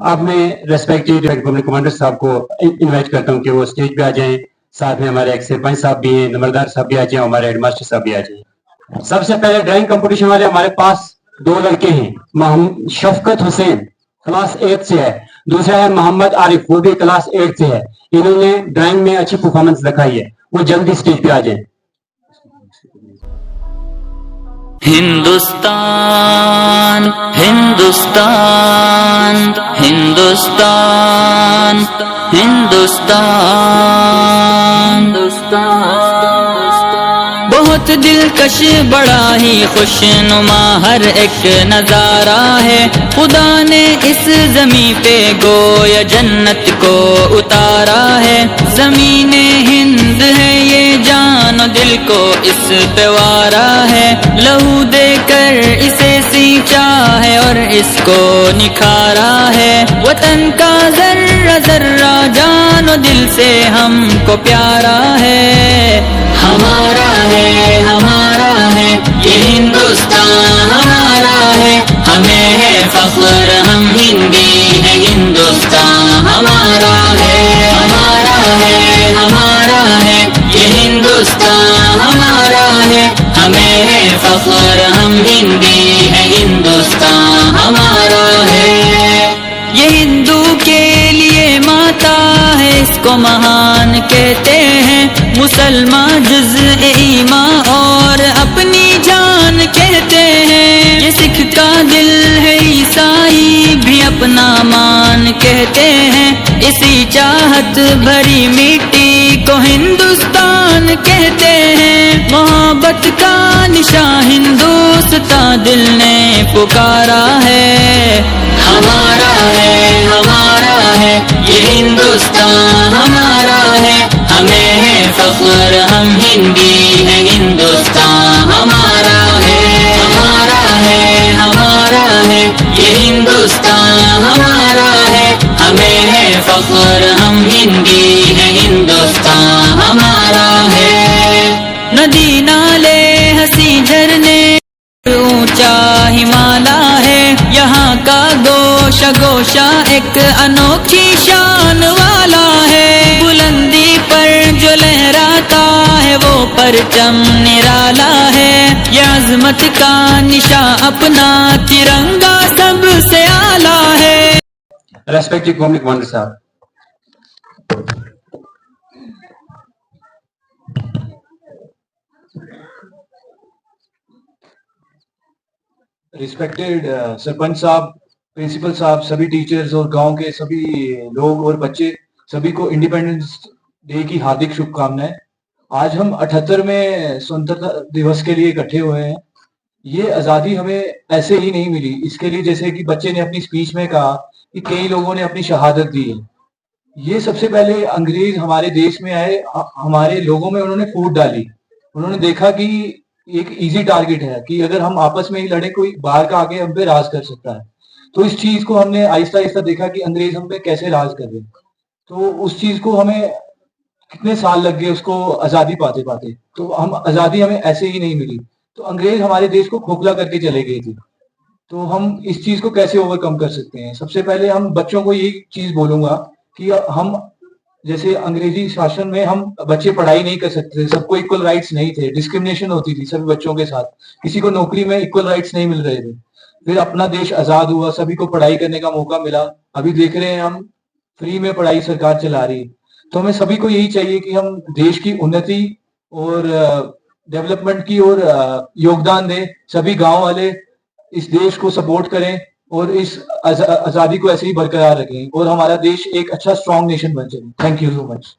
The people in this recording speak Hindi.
अब मैं रेस्पेक्टेड पब्लिक कमांडर साहब को इनवाइट करता हूं कि वो स्टेज पे आ जाएं। साथ में हमारे एक सरपंच साहब भी हैं, नंबरदार साहब भी आ जाएं, हमारे हेडमास्टर साहब भी आ जाएं। सबसे पहले ड्राइंग कंपटीशन वाले हमारे पास दो लड़के हैं। शफकत हुसैन क्लास 8 से है, दूसरा है मोहम्मद आरिफ, वो भी क्लास 8 से है। इन्होंने ड्राइंग में अच्छी परफॉर्मेंस दिखाई है, वो जल्दी स्टेज पे आ जाए। हिंदुस्तान हिंदुस्तान हिंदुस्तान हिंदुस्तान बहुत दिलकश बड़ा ही खुशनुमा हर एक नजारा है। खुदा ने इस जमी पे गोया जन्नत को उतारा है। जमीने हिंद है ये जान दिल को इस पे वारा है। लहू देकर इसे सींचा है और इसको निखारा है। वतन का जर्रा जर्रा जानो दिल से हमको प्यारा है। हमारा है ये हिंदुस्तान हमारा है। हमें है फख्र हम हिंदी है। हिंदुस्तान हमारा है ये हिंदुस्तान हमारा है। हमें है फख्र हम हिंदी है। हिंदुस्तान हमारा है। ये हिंदू के लिए माता है, इसको महान कहते हैं। मुसलमान जुज़ ईमान और अपनी जान कहते हैं। ये सिख का दिल है, ईसाई भी अपना मान कहते हैं। इसी चाहत भरी मिट्टी को हिंदुस्तान कहते हैं। मोहब्बत का निशान हिंदुस्तान दिल ने पुकारा है। हमारा है ये हिंदुस्तान हमारा है। हमें है फख्र हम हिंदी है। हिंदुस्तान हमारा है ये हिंदुस्तान हमारा है। हमें है फख्र हम हिंदी है। हिंदुस्तान हमारा है। नदी नाले हंसी झरने ऊंचा हिमालय है। यहाँ का गोशा एक अनोखी शान वाला है। बुलंदी पर जो लहराता है वो परचम निराला है। ये अजमत का निशा अपना तिरंगा सबसे आला है। रेस्पेक्टेड पब्लिक कमांडर साहब, रिस्पेक्टेड सरपंच साहब, प्रिंसिपल साहब, सभी टीचर्स और गांव के सभी लोग और बच्चे, सभी को इंडिपेंडेंस डे की हार्दिक शुभकामनाएं। आज हम 78वें स्वतंत्रता दिवस के लिए इकट्ठे हुए हैं। ये आज़ादी हमें ऐसे ही नहीं मिली। इसके लिए जैसे कि बच्चे ने अपनी स्पीच में कहा कि कई लोगों ने अपनी शहादत दी है। ये सबसे पहले अंग्रेज हमारे देश में आए, हमारे लोगों में उन्होंने फूट डाली। उन्होंने देखा कि एक इजी टारगेट है कि अगर हम आपस में ही लड़े कोई बाहर का आके हम पे राज कर सकता है। तो इस चीज को हमने आहिस्ता आहिस्ता देखा कि अंग्रेज हम पे कैसे राज कर रहे हैं। तो उस चीज को हमें कितने साल लग गए उसको आजादी पाते पाते। तो हम आजादी हमें ऐसे ही नहीं मिली। तो अंग्रेज हमारे देश को खोखला करके चले गए थे। तो हम इस चीज को कैसे ओवरकम कर सकते हैं? सबसे पहले हम बच्चों को यही चीज बोलूंगा कि हम जैसे अंग्रेजी शासन में हम बच्चे पढ़ाई नहीं कर सकते थे, सबको इक्वल राइट्स नहीं थे, डिस्क्रिमिनेशन होती थी सभी बच्चों के साथ, किसी को नौकरी में इक्वल राइट्स नहीं मिल रहे थे। फिर अपना देश आजाद हुआ, सभी को पढ़ाई करने का मौका मिला। अभी देख रहे हैं हम फ्री में पढ़ाई सरकार चला रही है। तो हमें सभी को यही चाहिए कि हम देश की उन्नति और डेवलपमेंट की ओर योगदान दें। सभी गांव वाले इस देश को सपोर्ट करें और इस आजादी को ऐसे ही बरकरार रखें और हमारा देश एक अच्छा स्ट्रॉन्ग नेशन बन सके। Thank you so much.